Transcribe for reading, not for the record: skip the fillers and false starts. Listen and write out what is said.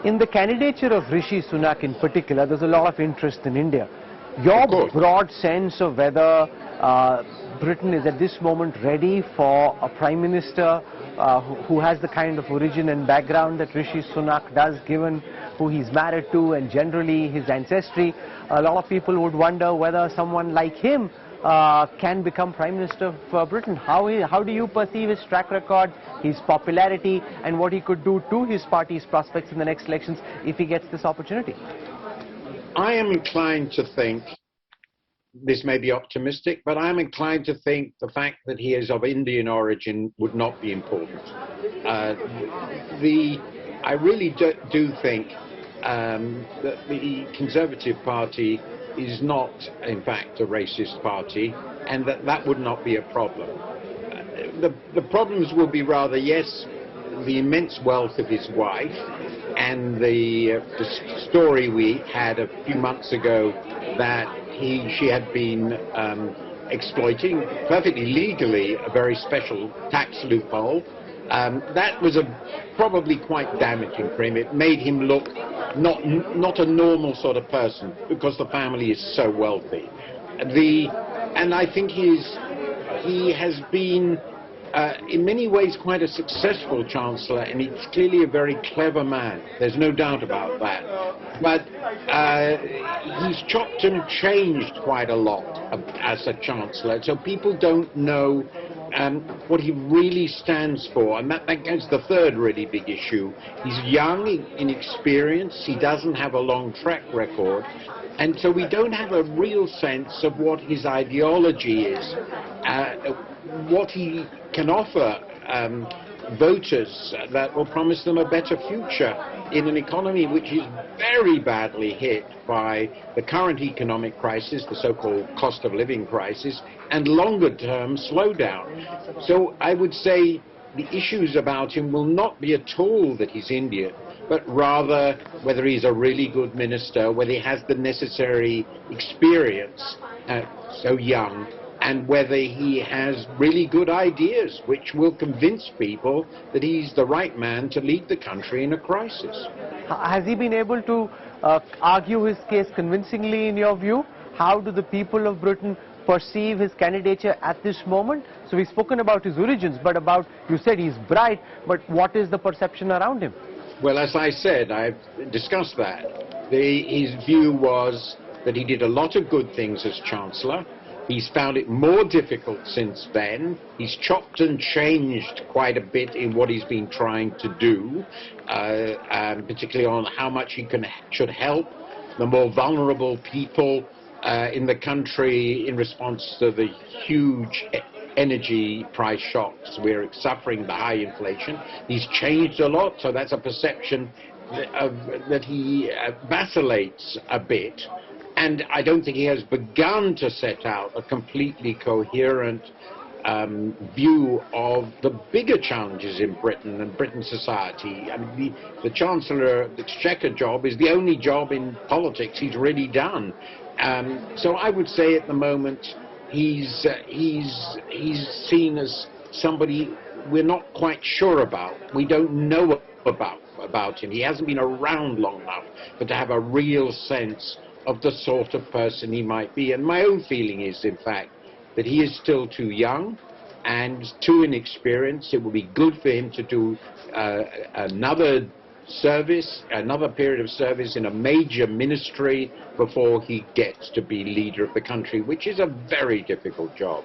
In the candidature of Rishi Sunak in particular, there's a lot of interest in India. Your broad sense of whether Britain is at this moment ready for a Prime Minister who has the kind of origin and background that Rishi Sunak does, given who he's married to and generally his ancestry. A lot of people would wonder whether someone like him can become Prime Minister of Britain. How do you perceive his track record, his popularity, and what he could do to his party's prospects in the next elections if he gets this opportunity? I am inclined to think, this may be optimistic, but I'm inclined to think the fact that he is of Indian origin would not be important. I really do think that the Conservative Party is not, in fact, a racist party, and that would not be a problem. The problems will be rather, yes, the immense wealth of his wife, and the story we had a few months ago that she had been exploiting perfectly legally a very special tax loophole. That was probably quite damaging for him. It made him look not a normal sort of person because the family is so wealthy. And I think he has been in many ways quite a successful Chancellor, and he's clearly a very clever man. There's no doubt about that. But he's chopped and changed quite a lot as a Chancellor, so people don't know what he really stands for, and that goes to the third really big issue. He's young, inexperienced, he doesn't have a long track record, and so we don't have a real sense of what his ideology is, what he can offer voters that will promise them a better future in an economy which is very badly hit by the current economic crisis, the so-called cost of living crisis, and longer-term slowdown. So I would say the issues about him will not be at all that he's Indian, but rather whether he's a really good minister, whether he has the necessary experience, so young, and whether he has really good ideas which will convince people that he's the right man to lead the country in a crisis. Has he been able to argue his case convincingly in your view? How do the people of Britain perceive his candidature at this moment? So we've spoken about his origins, but you said he's bright, but what is the perception around him? Well, as I said, I've discussed that. His view was that he did a lot of good things as Chancellor. He's found it more difficult since then. He's chopped and changed quite a bit in what he's been trying to do, particularly on how much he should help the more vulnerable people in the country in response to the huge energy price shocks. We're suffering the high inflation. He's changed a lot, so that's a perception that he vacillates a bit. And I don't think he has begun to set out a completely coherent view of the bigger challenges in Britain and Britain's society. I mean, the Chancellor of the Exchequer job is the only job in politics he's really done. So I would say at the moment he's seen as somebody we're not quite sure about. We don't know about him. He hasn't been around long enough, but to have a real sense of the sort of person he might be. And my own feeling is, in fact, that he is still too young and too inexperienced. It will be good for him to do another period of service in a major ministry before he gets to be leader of the country, which is a very difficult job.